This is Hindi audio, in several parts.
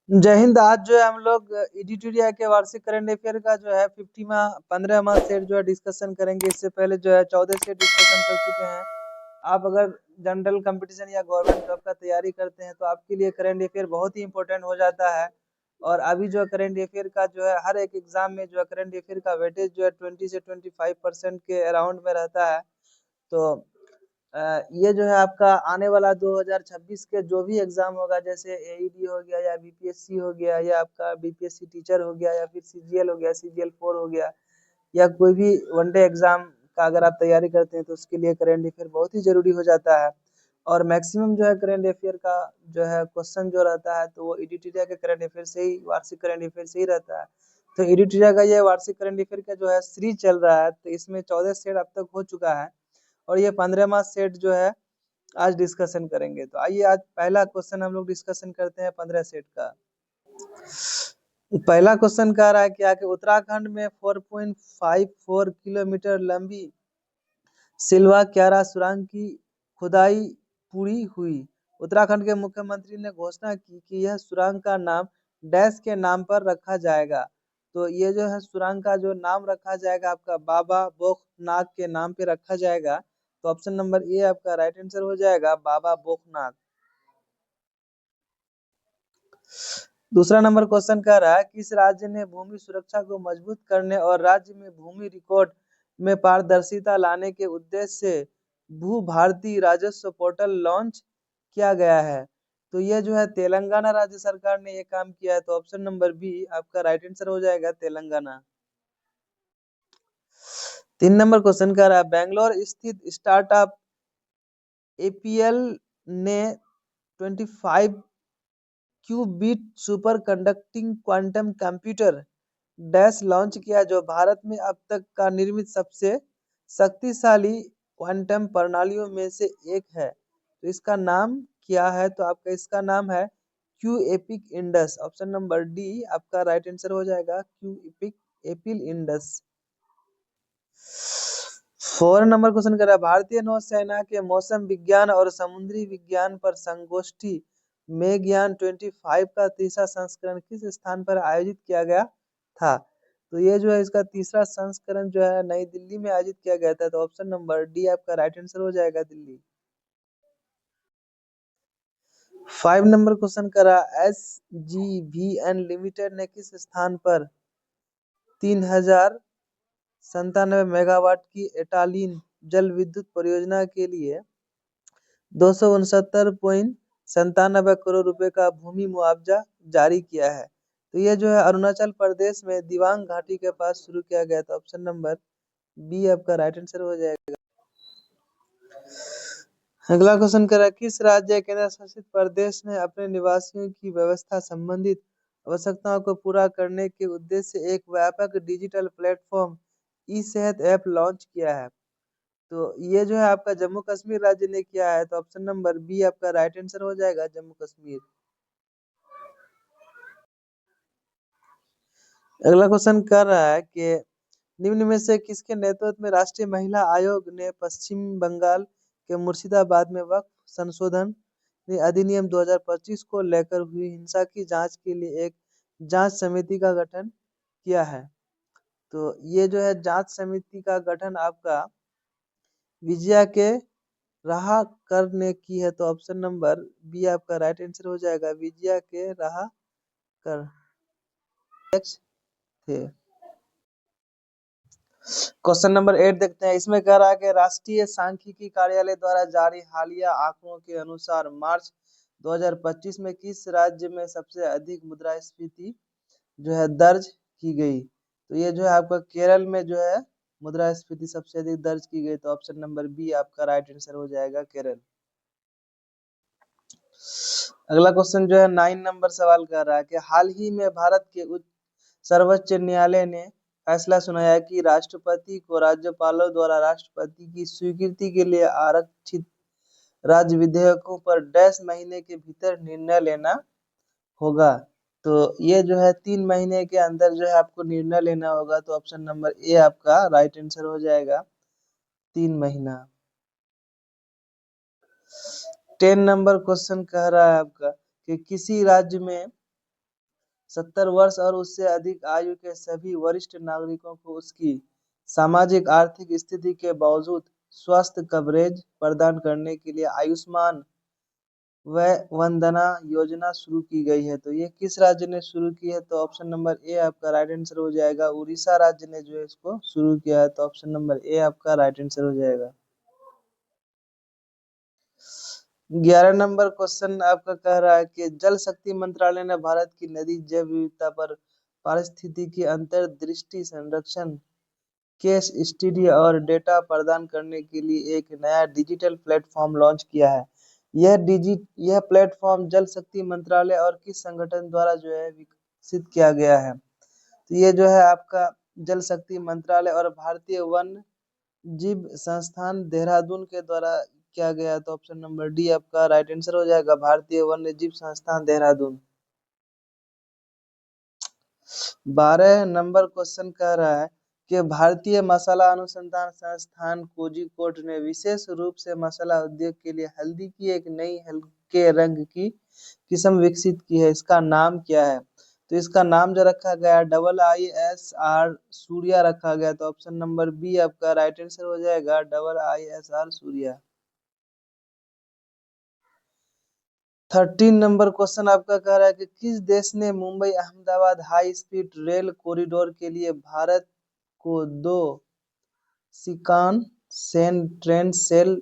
जय हिंद। आज जो है हम लोग एडिटोरिया के वार्षिक करंट अफेयर का जो है 15वां सेट जो है डिस्कशन करेंगे। इससे पहले जो है 14 सेट डिस्कशन कर चुके हैं। आप अगर जनरल कंपटीशन या गवर्नमेंट जॉब का तैयारी करते हैं तो आपके लिए करंट अफेयर बहुत ही इंपॉर्टेंट हो जाता है। और अभी जो करंट अफेयर का जो है हर एक एग्जाम में जो है करंट अफेयर का वेटेज जो है 20 से 25% के अराउंड में रहता है। तो ये जो है आपका आने वाला 2026 के जो भी एग्जाम होगा, जैसे एईडी हो गया या बीपीएससी हो गया या आपका बीपीएससी टीचर हो गया या फिर सीजीएल हो गया, सीजीएल 4 हो गया, या कोई भी वनडे एग्जाम का अगर आप तैयारी करते हैं तो उसके लिए करंट अफेयर बहुत ही जरूरी हो जाता है। और मैक्सिमम जो है करंट अफेयर का जो है क्वेश्चन जो रहता है तो वो एडिटोरिया के करंट अफेयर से ही, वार्षिक करंट अफेयर से ही रहता है। तो एडिटोरिया का ये वार्षिक करंट अफेयर का जो है सीरीज चल रहा है, तो इसमें 14 सेट अब तक हो चुका है और ये 15वां सेट जो है आज डिस्कशन करेंगे। तो आइए आज पहला क्वेश्चन हम लोग डिस्कशन करते हैं 15 सेट का। पहला क्वेश्चन कह रहा है क्या कि उत्तराखंड में 4.54 किलोमीटर लंबी सिलवा क्यारा सुरंग की खुदाई पूरी हुई। उत्तराखंड के मुख्यमंत्री ने घोषणा की कि यह सुरंग का नाम डैश के नाम पर रखा जाएगा। तो ये जो है सुरंग का जो नाम रखा जाएगा आपका बाबा बोखनाग के नाम पे रखा जाएगा। तो ऑप्शन नंबर ए आपका राइट आंसर हो जाएगा, बाबा बोखनाग। दूसरा नंबर क्वेश्चन कह रहा है किस राज्य ने भूमि सुरक्षा को मजबूत करने और राज्य में भूमि रिकॉर्ड में पारदर्शिता लाने के उद्देश्य से भू भारती राजस्व पोर्टल लॉन्च किया गया है। तो ये जो है तेलंगाना राज्य सरकार ने ये काम किया है। तो ऑप्शन नंबर बी आपका राइट आंसर हो जाएगा, तेलंगाना। 3 नंबर क्वेश्चन कह रहा है बेंगलोर स्थित स्टार्टअप एपीएल ने 25 qubit superconducting quantum computer dash launch किया, जो भारत में अब तक का निर्मित सबसे शक्तिशाली क्वांटम प्रणालियों में से एक है। तो इसका नाम क्या है? तो आपका इसका नाम है Q epic Indus. Option number D आपका राइट आंसर हो जाएगा, क्यू एपिक एपिल इंडस। 4 नंबर क्वेश्चन कर रहा है भारतीय नौसेना के मौसम विज्ञान और समुद्री विज्ञान पर संगोष्ठी मेघयान 25 का तीसरा संस्करण किस स्थान पर आयोजित किया गया था? तो ये जो है इसका तीसरा संस्करण जो है नई दिल्ली में आयोजित किया गया था। तो ऑप्शन नंबर डी आपका राइट आंसर हो जाएगा, दिल्ली। 5 नंबर क्वेश्चन करा SGVN लिमिटेड ने किस स्थान पर 3097 मेगावाट की एटालीन जल विद्युत परियोजना के लिए 269.97 करोड़ रुपए का भूमि मुआवजा जारी किया है। तो ये जो है अरुणाचल प्रदेश में दिबांग घाटी के पास शुरू किया गया था। ऑप्शन नंबर बी आपका राइट आंसर हो जाएगा। अगला क्वेश्चन कर रहा है किस राज्य या केंद्र शासित प्रदेश ने अपने निवासियों की व्यवस्था संबंधित आवश्यकताओं को पूरा करने के उद्देश्य से एक व्यापक डिजिटल प्लेटफॉर्म ई सेहत ऐप लॉन्च किया है? तो ये जो है आपका जम्मू कश्मीर राज्य ने किया है। तो ऑप्शन नंबर बी आपका राइट आंसर हो जाएगा, जम्मू कश्मीर। अगला क्वेश्चन कर रहा है कि निम्न में से किसके नेतृत्व में राष्ट्रीय महिला आयोग ने पश्चिम बंगाल के मुर्शिदाबाद में वक्फ संशोधन अधिनियम 2025 को लेकर हुई हिंसा की जांच के लिए एक जांच समिति का गठन किया है? तो ये जो है जांच समिति का गठन आपका विजया के राहकर ने की है। तो ऑप्शन नंबर बी आपका राइट आंसर हो जाएगा, विजया के राहकर थे। क्वेश्चन नंबर 8 देखते हैं। इसमें कह रहा है कि राष्ट्रीय सांख्यिकी कार्यालय द्वारा जारी हालिया आंकड़ों के अनुसार मार्च 2025 में किस राज्य में सबसे अधिक मुद्रास्फीति जो है दर्ज की गई? तो ये जो है आपका केरल में जो है मुद्रास्फीति सबसे अधिक दर्ज की गई। तो ऑप्शन नंबर बी आपका राइट आंसर हो जाएगा, केरल। अगला क्वेश्चन जो है 9 नंबर सवाल कर रहा है कि हाल ही में भारत के सर्वोच्च न्यायालय ने फैसला सुनाया कि राष्ट्रपति को राज्यपालों द्वारा राष्ट्रपति की स्वीकृति के लिए आरक्षित राज्य विधेयकों पर डैश महीने के भीतर निर्णय लेना होगा। तो ये जो है 3 महीने के अंदर जो है आपको निर्णय लेना होगा। तो ऑप्शन नंबर ए आपका राइट आंसर हो जाएगा, 3 महीना। 10 नंबर क्वेश्चन कह रहा है आपका कि किसी राज्य में 70 वर्ष और उससे अधिक आयु के सभी वरिष्ठ नागरिकों को उसकी सामाजिक आर्थिक स्थिति के बावजूद स्वास्थ्य कवरेज प्रदान करने के लिए आयुष्मान वंदना योजना शुरू की गई है। तो ये किस राज्य ने शुरू की है? तो ऑप्शन नंबर ए आपका राइट आंसर हो जाएगा, उड़ीसा राज्य ने जो है इसको शुरू किया है। तो ऑप्शन नंबर ए आपका राइट आंसर हो जाएगा। 11 नंबर क्वेश्चन आपका कह रहा है कि जल शक्ति मंत्रालय ने भारत की नदी जैव विविधता पर पारिस्थितिकी अंतर्दृष्टि संरक्षण केस स्टडी और डेटा प्रदान करने के लिए एक नया डिजिटल प्लेटफॉर्म लॉन्च किया है। यह प्लेटफॉर्म जल शक्ति मंत्रालय और किस संगठन द्वारा जो है विकसित किया गया है? तो ये जो है आपका जल शक्ति मंत्रालय और भारतीय वन जीव संस्थान देहरादून के द्वारा किया गया। तो ऑप्शन नंबर डी आपका राइट आंसर हो जाएगा, भारतीय वन्य जीव संस्थान देहरादून। 12 नंबर क्वेश्चन कह रहा है कि भारतीय मसाला अनुसंधान संस्थान कोझिकोड ने विशेष रूप से मसाला उद्योग के लिए हल्दी की एक नई हल्के रंग की किस्म विकसित की है। इसका नाम क्या है? तो इसका नाम जो रखा गया IISR सूर्या रखा गया। तो ऑप्शन नंबर बी आपका राइट आंसर हो जाएगा, IISR सूर्या। 13 नंबर क्वेश्चन आपका कह रहा है कि किस देश ने Mumbai Ahmedabad high speed rail corridor के लिए भारत को 2 शिकान सेन ट्रेन सेल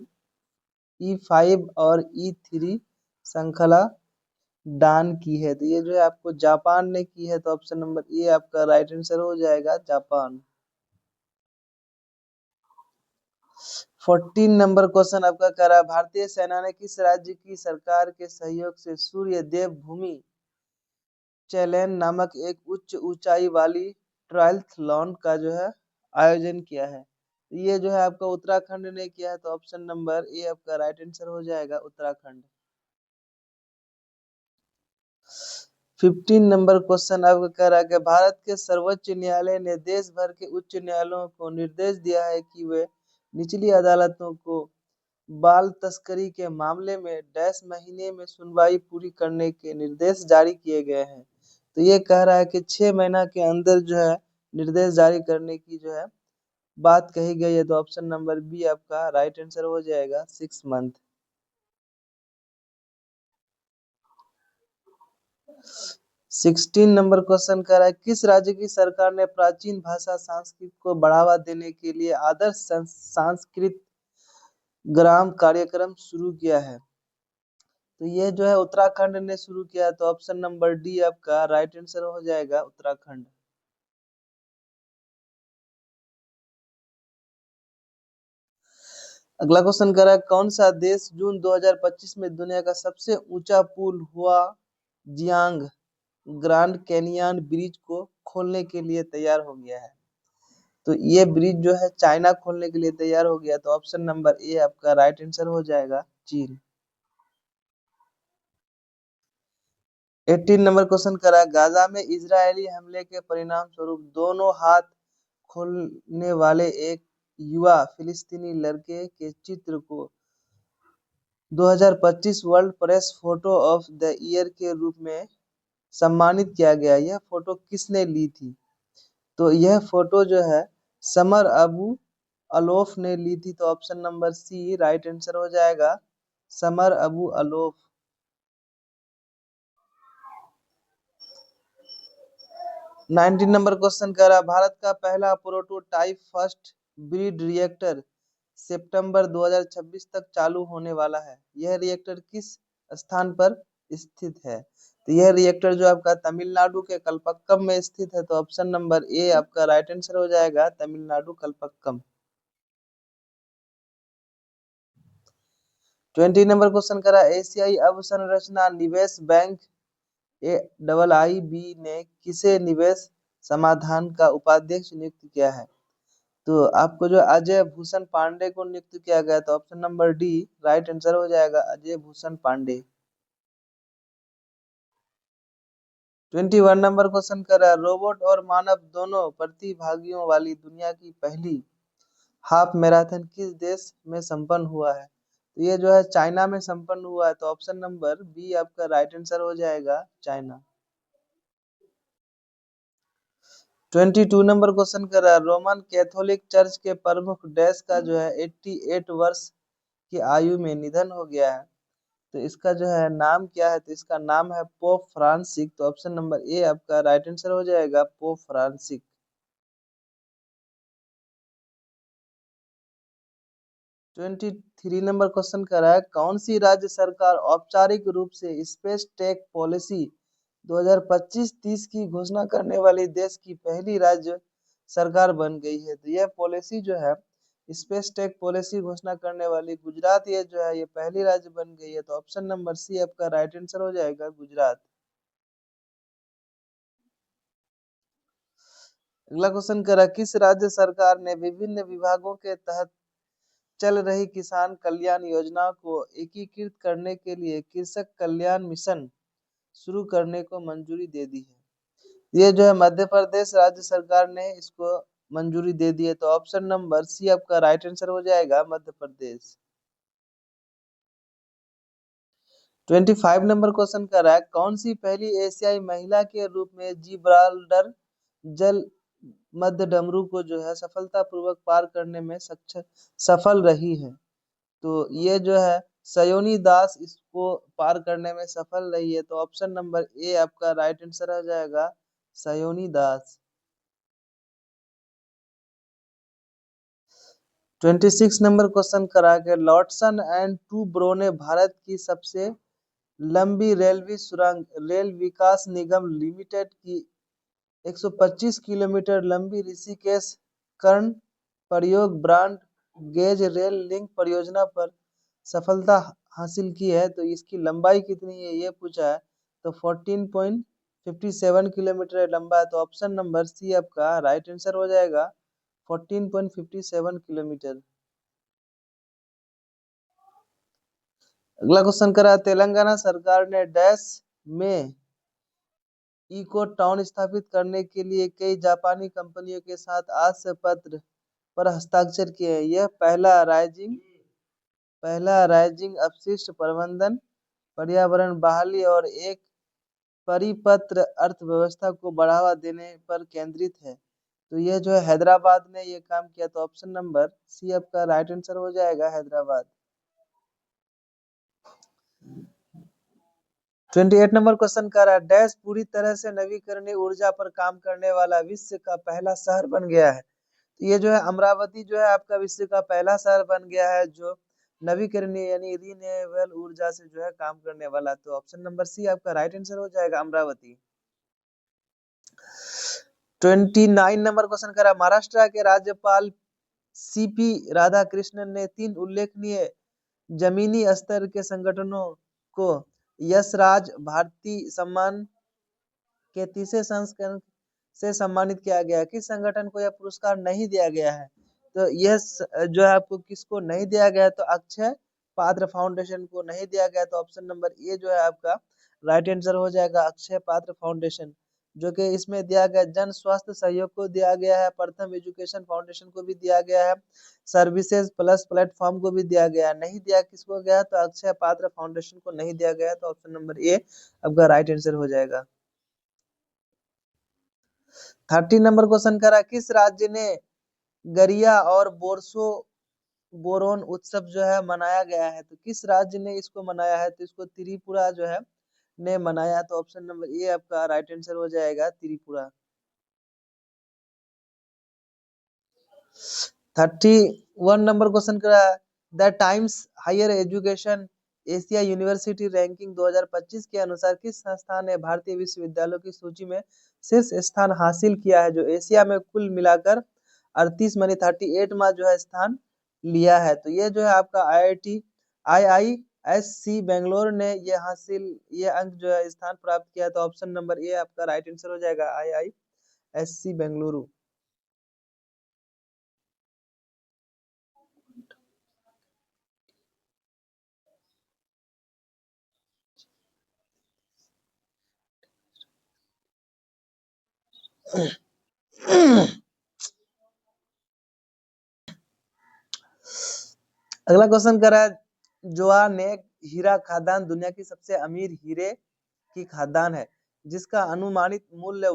E5 और E3 श्रृंखला दान की है? तो ये जो है आपको जापान ने की है। तो ऑप्शन नंबर ए आपका राइट आंसर हो जाएगा, जापान। 14 नंबर क्वेश्चन आपका कह रहा है भारतीय सेना ने किस राज्य की सरकार के सहयोग से सूर्य देव भूमि चैलेंज नामक एक उच्च ऊंचाई वाली ट्रायथलॉन का जो है आयोजन किया है? ये जो है आपका उत्तराखंड ने किया है। तो ऑप्शन नंबर ए आपका राइट आंसर हो जाएगा, उत्तराखंड। 15 नंबर क्वेश्चन आपका कह रहा है कि भारत के सर्वोच्च न्यायालय ने देश भर के उच्च न्यायालयों को निर्देश दिया है कि वे निचली अदालतों को बाल तस्करी के मामले में डैश महीने में सुनवाई पूरी करने के निर्देश जारी किए गए हैं। तो ये कह रहा है कि 6 महीना के अंदर जो है निर्देश जारी करने की जो है बात कही गई है। तो ऑप्शन नंबर बी आपका राइट आंसर हो जाएगा, 6 मंथ। 16 नंबर क्वेश्चन कर रहा है किस राज्य की सरकार ने प्राचीन भाषा संस्कृत को बढ़ावा देने के लिए आदर्श संस्कृत ग्राम कार्यक्रम शुरू किया है? तो ये जो है उत्तराखंड ने शुरू किया। तो ऑप्शन नंबर डी आपका राइट आंसर हो जाएगा, उत्तराखंड। अगला क्वेश्चन कर रहा है कौन सा देश जून 2025 में दुनिया का सबसे ऊंचा पुल हुआ जियांग ग्रांड कैनियन ब्रिज को खोलने के लिए तैयार हो गया है? तो ये ब्रिज जो है चाइना खोलने के लिए तैयार हो गया। तो ऑप्शन नंबर ए आपका राइट आंसर हो जाएगा, चीन। 18 नंबर क्वेश्चन करा गाजा में इजरायली हमले के परिणाम स्वरूप दोनों हाथ खोलने वाले एक युवा फिलिस्तीनी लड़के के चित्र को 2025 world press photo of the year के रूप में सम्मानित किया गया। यह फोटो किसने ली थी? तो यह फोटो जो है समर अबू अलोफ ने ली थी। तो option number C right answer हो जाएगा, समर अबू अलोफ। 19 नंबर क्वेश्चन कह रहा है भारत का पहला प्रोटोटाइप फर्स्ट ब्रीड रिएक्टर सितंबर 2026 तक चालू होने वाला है। यह रिएक्टर किस स्थान पर स्थित है? तो यह रिएक्टर जो आपका तमिलनाडु के कलपक्कम में स्थित है। तो ऑप्शन नंबर ए आपका राइट आंसर हो जाएगा, तमिलनाडु कलपक्कम। 20 नंबर क्वेश्चन करा एशियाई अवसंरचना निवेश बैंक AIIB ने किसे निवेश समाधान का उपाध्यक्ष नियुक्त किया है? तो आपको जो अजय भूषण पांडे को नियुक्त किया गया। तो option number D right answer हो जाएगा, अजय भूषण पांडे। 21 नंबर क्वेश्चन कर रहा है रोबोट और मानव दोनों प्रतिभागियों वाली दुनिया की पहली हाफ मैराथन किस देश में संपन्न हुआ है? तो ये जो है चाइना में संपन्न हुआ है। तो ऑप्शन नंबर बी आपका राइट आंसर हो जाएगा, चाइना। 22 नंबर क्वेश्चन कर रहा है, रोमन कैथोलिक चर्च के प्रमुख डैश का जो है 88 वर्ष की आयु में निधन हो गया है, तो इसका जो है नाम क्या है, तो इसका नाम है पोप फ्रांसिस। तो ऑप्शन नंबर ए आपका राइट आंसर हो जाएगा, पोप फ्रांसिस। 23 नंबर क्वेश्चन कर रहा है, कौन सी राज्य सरकार औपचारिक रूप से स्पेस टेक पॉलिसी 2025-30 की घोषणा करने वाली देश की पहली राज्य सरकार बन गई है? तो यह पॉलिसी जो है स्पेस टेक पॉलिसी घोषणा करने वाली गुजरात, ये जो है ये पहली राज्य बन गई है। तो ऑप्शन नंबर सी आपका राइट आंसर हो जाएगा, गुजरात। अगला क्वेश्चन कर रहा है, किस राज्य सरकार ने विभिन्न विभागों के तहत चल रही किसान कल्याण योजना को एकीकृत करने के लिए कृषक कल्याण मिशन शुरू करने को मंजूरी दे दी है? ये जो है मध्य प्रदेश राज्य सरकार ने इसको मंजूरी दे दी है। तो ऑप्शन नंबर सी आपका राइट आंसर हो जाएगा, मध्य प्रदेश। 25 नंबर क्वेश्चन कर रहा है, कौन सी पहली एशियाई महिला के रूप में जिब्राल्टर जल मध्य डमरू को जो है सफलतापूर्वक पार करने में सफल रही है? तो ये जो है सयोनी दास इसको पार करने में सफल रही है। तो ऑप्शन नंबर ए आपका राइट आंसर हो जाएगा, सयोनी दास। 26 नंबर क्वेश्चन करा के लॉटसन एंड टू ब्रो ने भारत की सबसे लंबी रेलवे सुरंग रेल विकास निगम लिमिटेड की 125 किलोमीटर लंबी ऋषिकेश कर्ण प्रयोग ब्रॉड गेज रेल लिंक परियोजना पर सफलता हासिल की है। तो इसकी लंबाई कितनी है ये पूछा है, तो 14.57 किलोमीटर लंबा है। तो ऑप्शन नंबर सी आपका राइट आंसर हो जाएगा, 14.57 किलोमीटर। अगला क्वेश्चन करा, तेलंगाना सरकार ने डैश में इको टाउन स्थापित करने के लिए कई जापानी कंपनियों के साथ आशय पत्र पर हस्ताक्षर किए हैं। यह पहला राइजिंग अपशिष्ट प्रबंधन, पर्यावरण बहाली और एक परिपत्र अर्थव्यवस्था को बढ़ावा देने पर केंद्रित है। तो यह जो है हैदराबाद ने ये काम किया। तो ऑप्शन नंबर सी आपका राइट आंसर हो जाएगा, हैदराबाद। 28 नंबर क्वेश्चन कर रहा है, डैश पूरी तरह से नवीकरणीय ऊर्जा पर काम करने वाला विश्व का पहला शहर बन गया है? तो ये जो है अमरावती जो है आपका विश्व का पहला शहर बन गया है जो नवीकरणीय यानी रिन्यूएबल ऊर्जा से जो है काम करने वाला। तो ऑप्शन नंबर सी आपका राइट आंसर हो जाएगा, अमरावती। 29 नंबर क्वेश्चन करा, महाराष्ट्र के राज्यपाल सीपी राधाकृष्णन ने 3 उल्लेखनीय जमीनी स्तर के संगठनों को यशराज भारती सम्मान के तीसरे संस्करण से सम्मानित किया गया। किस संगठन को यह पुरस्कार नहीं दिया गया है? तो यह जो है आपको किसको नहीं दिया गया है, तो अक्षय पात्र फाउंडेशन को नहीं दिया गया। तो ऑप्शन नंबर ए जो है आपका राइट आंसर हो जाएगा, अक्षय पात्र फाउंडेशन, जो कि इसमें दिया गया जन स्वास्थ्य सहयोग को दिया गया है, प्रथम एजुकेशन फाउंडेशन को भी दिया गया है, सर्विसेज प्लस प्लेटफॉर्म को भी दिया गया। नहीं दिया किसको गया, तो अक्षय पात्र फाउंडेशन को नहीं दिया गया। तो ऑप्शन नंबर ए आपका राइट आंसर हो जाएगा। 30 नंबर क्वेश्चन करा, किस राज्य ने गरिया और बोरसो बोरोन उत्सव जो है मनाया गया है? तो किस राज्य ने इसको मनाया है? तो इसको त्रिपुरा जो है ने मनाया। तो ऑप्शन नंबर ए आपका राइट आंसर हो जाएगा, त्रिपुरा। 31 नंबर क्वेश्चन का, the Times Higher Education Asia University ranking 2025 के अनुसार किस संस्थान ने भारतीय विश्वविद्यालयों की सूची में शीर्ष स्थान हासिल किया है, जो एशिया में कुल मिलाकर 38 मानी 38वां जो है स्थान लिया है? तो ये जो है आपका IISc बेंगलोर ने ये अंक जो है स्थान प्राप्त किया। तो ऑप्शन नंबर ए आपका राइट आंसर हो जाएगा, IISc बेंगलुरु। अगला क्वेश्चन कर रहा है, जोआ ने हीरा खादान दुनिया की सबसे अमीर हीरे की खादान है जिसका अनुमानित मूल्य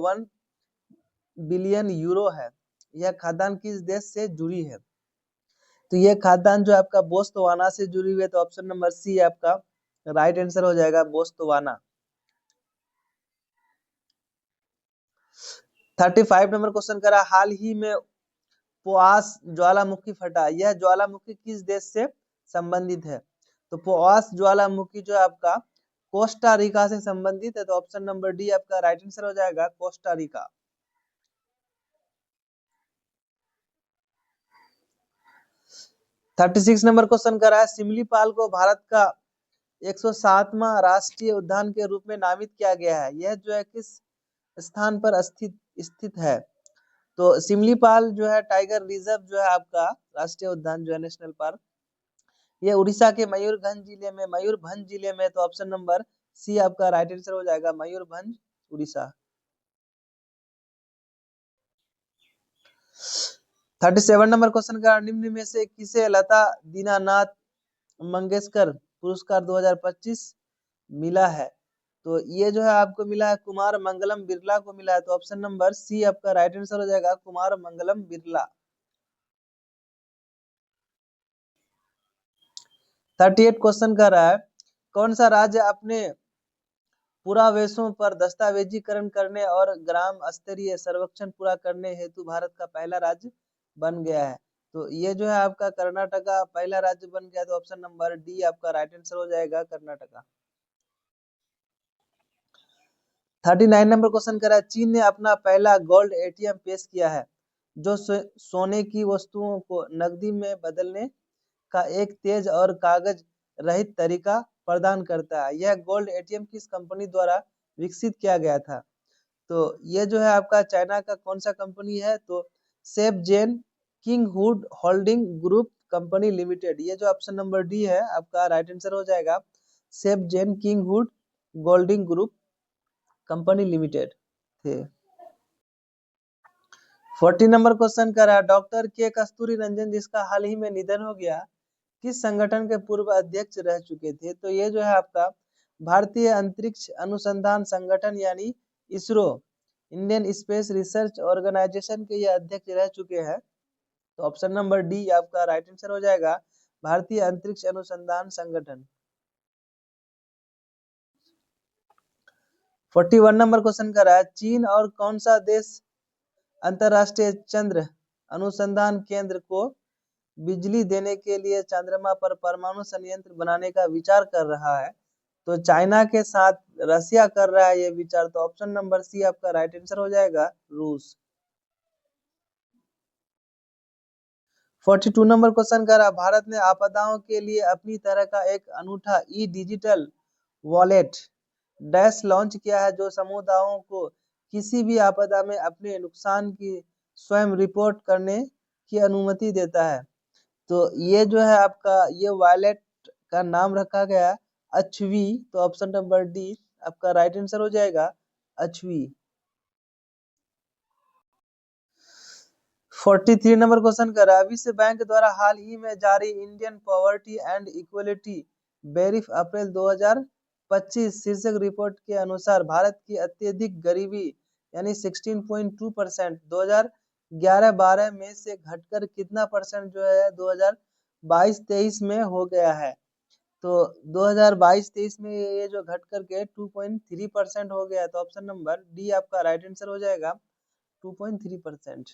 बिलियन यूरो है। यह खाद्यान्न किस देश से जुड़ी है? तो यह खाद्यान्न जो आपका बोत्सवाना से जुड़ी हुई है, तो ऑप्शन नंबर सी आपका राइट आंसर हो जाएगा, बोत्सवाना। 35 नंबर क्वेश्चन करा, हाल ही में पोआस ज्वालामुखी फटा, यह ज्वालामुखी किस देश से संबंधित है? तो पोआस ज्वालामुखी जो है आपका कोस्टा रिका से संबंधित है, तो ऑप्शन नंबर डी आपका राइट आंसर हो जाएगा, कोस्टा रिका। 36 नंबर क्वेश्चन कर रहा है, सिमलीपाल को भारत का 107वां राष्ट्रीय उद्यान के रूप में नामित किया गया है, यह जो है किस स्थान पर स्थित है? तो सिमलीपाल जो है टाइगर रिजर्व जो है आपका राष्ट्रीय उद्यान जो है नेशनल पार्क, ये उड़ीसा के मयूरभंज जिले में, तो ऑप्शन नंबर सी आपका राइट आंसर हो जाएगा, मयूरभंज, उड़ीसा। 37 नंबर क्वेश्चन का, निम्न में से किसे लता दीनानाथ मंगेशकर पुरस्कार 2025 मिला है? तो ये जो है आपको मिला है कुमार मंगलम बिरला को मिला है, तो ऑप्शन नंबर सी आपका राइट आंसर हो जाएगा, कुमार मंगलम बिरला। 38 क्वेश्चन कर रहा है, कौन सा राज्य अपने पुरावेशों पर दस्तावेजीकरण करने और ग्राम स्तरीय सर्वेक्षण पूरा करने हेतु भारत का पहला राज्य बन गया है? तो ये जो है आपका कर्नाटका पहला राज्य बन गया, तो ऑप्शन नंबर डी आपका राइट आंसर हो जाएगा, कर्नाटका। 39 नंबर क्वेश्चन कर रहा है, चीन ने अपना पहला गोल्ड एटीएम पेश किया है, जो सोने की वस्तुओं को नकदी में बदलने का एक तेज और कागज रहित तरीका प्रदान करता है। यह गोल्ड एटीएम किस कंपनी द्वारा विकसित किया गया था? तो ये जो है आपका चाइना का कौन सा कंपनी है? तो सेपजेन किंगहुड होल्डिंग ग्रुप कंपनी लिमिटेड, ये जो ऑप्शन नंबर डी है आपका राइट आंसर हो जाएगा, सेपजेन किंगहुड होल्डिंग ग्रुप कंपनी लिमिटेड थे। 40 नंबर क्वेश्चन कर रहा है, डॉक्टर के कस्तूरी रंजन जिसका हाल ही में निधन हो गया, किस संगठन के पूर्व अध्यक्ष रह चुके थे? तो ये जो है आपका भारतीय अंतरिक्ष अनुसंधान संगठन यानी ISRO, Indian space research organisation के ये अध्यक्ष रह चुके हैं, तो ऑप्शन नंबर डी आपका राइट आंसर हो जाएगा, भारतीय अंतरिक्ष अनुसंधान संगठन। 41 नंबर क्वेश्चन कर रहा है, चीन और कौन सा देश अंतरराष्ट्रीय चंद्र अनुसंधान केंद्र को बिजली देने के लिए चंद्रमा पर परमाणु संयंत्र बनाने का विचार कर रहा है? तो चाइना के साथ रसिया कर रहा है ये विचार, तो ऑप्शन नंबर सी आपका राइट आंसर हो जाएगा, रूस। 42 नंबर क्वेश्चन कर रहा, भारत ने आपदाओं के लिए अपनी तरह का एक अनूठा ई डिजिटल वॉलेट डैश लॉन्च किया है, जो समुदायों को किसी भी आपदा में अपने नुकसान की स्वयं रिपोर्ट करने की अनुमति देता है। तो ये जो है आपका ये वॉलेट का नाम रखा गया अछवी, तो ऑप्शन नंबर डी आपका राइट आंसर हो जाएगा, अछवी। 43 नंबर क्वेश्चन कर रहा है, विश्व बैंक द्वारा हाल ही में जारी इंडियन पॉवर्टी एंड इक्वलिटी बेरिफ अप्रैल 2025 शीर्षक रिपोर्ट के अनुसार भारत की अत्यधिक गरीबी यानी 16.2% 2011-12 में से घटकर कितना परसेंट जो है 2022-23 में हो गया है? तो 2022-23 में ये जो घट करके 2.3% हो गया है, तो ऑप्शन नंबर डी आपका राइट आंसर हो जाएगा, 2.3%।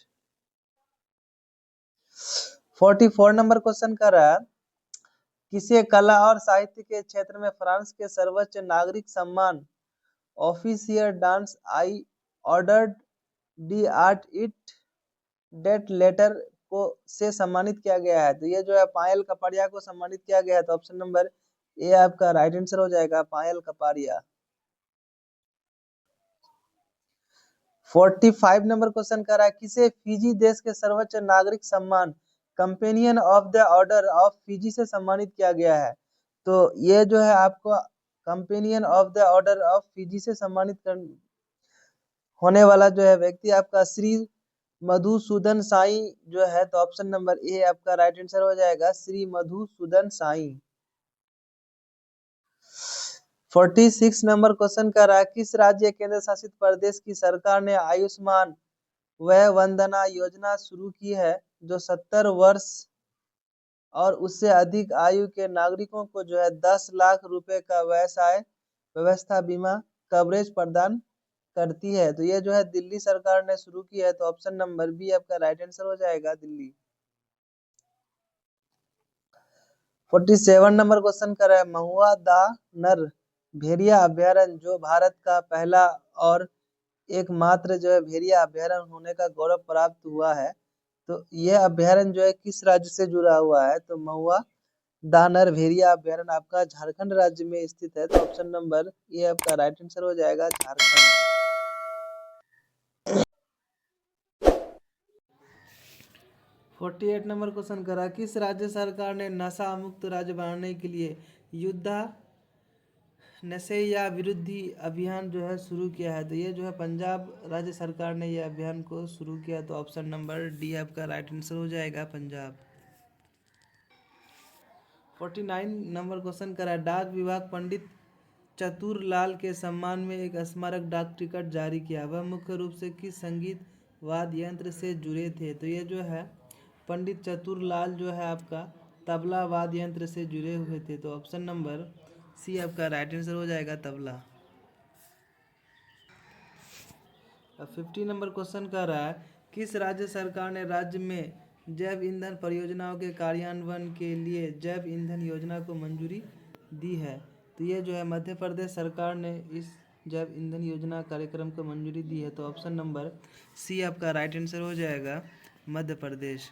44 नंबर क्वेश्चन कर रहा है, किसे कला और साहित्य के क्षेत्र में फ्रांस के सर्वोच्च नागरिक सम्मान ऑफिसियर डांस आई ऑर्डर्ड डी आर्ट इट डेट लेटर को से सम्मानित किया गया है? तो ये जो है पायल कपाड़िया को सम्मानित किया गया है, तो ऑप्शन नंबर ए आपका राइट आंसर हो जाएगा, पायल कपाड़िया। 45 नंबर क्वेश्चन कर रहा है, किसे फिजी देश के सर्वोच्च नागरिक सम्मान companion of the order of Fiji से सम्मानित किया गया है? तो ये जो है आपको companion of the order of Fiji से सम्मानित होने वाला जो है व्यक्ति आपका श्री मधुसूदन साई जो है, तो ऑप्शन नंबर ए आपका राइट आंसर हो जाएगा, श्री मधुसूदन साई। 46 नंबर क्वेश्चन कर रहा है, किस राज्य केंद्र शासित प्रदेश की सरकार ने आयुष्मान वह वंदना योजना शुरू की है, जो 70 वर्ष और उससे अधिक आयु के नागरिकों को जो है 10 लाख रुपए का व्यवसाय व्यवस्था बीमा कवरेज प्रदान करती है। तो ये जो है दिल्ली सरकार ने शुरू की है, तो ऑप्शन नंबर बी आपका राइट आंसर हो जाएगा, दिल्ली। 47 नंबर क्वेश्चन कर रहा है, महुआ दा नर भेड़िया अभ्यारण्य जो भारत का पहला और एकमात्र जो है भेड़िया अभ्यारण्य होने का गौरव प्राप्त हुआ है, तो यह अभ्यारण्य जो है किस राज्य से जुड़ा हुआ है? तो महुआ दानर भेड़िया अभ्यारण्य आपका झारखंड राज्य में स्थित है, तो ऑप्शन नंबर ए आपका राइट आंसर हो जाएगा, झारखंड। 48 नंबर क्वेश्चन करा, किस राज्य सरकार ने नशा मुक्त राज्य बनाने के लिए युद्धा नशे विरोधी अभियान जो है शुरू किया है? तो ये जो है पंजाब राज्य सरकार ने ये अभियान को शुरू किया, तो ऑप्शन नंबर डी आपका राइट आंसर हो जाएगा, पंजाब। 49 नंबर क्वेश्चन करा, डाक विभाग पंडित चतुरलाल के सम्मान में एक स्मारक डाक टिकट जारी किया, वह मुख्य रूप से किस संगीत वाद्य यंत्र से जुड़े थे? तो ये जो है पंडित चतुरलाल जो है आपका तबला वाद्य यंत्र से जुड़े हुए थे, तो ऑप्शन नंबर सी आपका राइट आंसर हो जाएगा, तबला। अब 50 नंबर क्वेश्चन कर रहा है, किस राज्य सरकार ने राज्य में जैव ईंधन परियोजनाओं के कार्यान्वयन के लिए जैव ईंधन योजना को मंजूरी दी है? तो ये जो है मध्य प्रदेश सरकार ने इस जैव ईंधन योजना कार्यक्रम को मंजूरी दी है, तो ऑप्शन नंबर सी आपका राइट आंसर हो जाएगा, मध्य प्रदेश।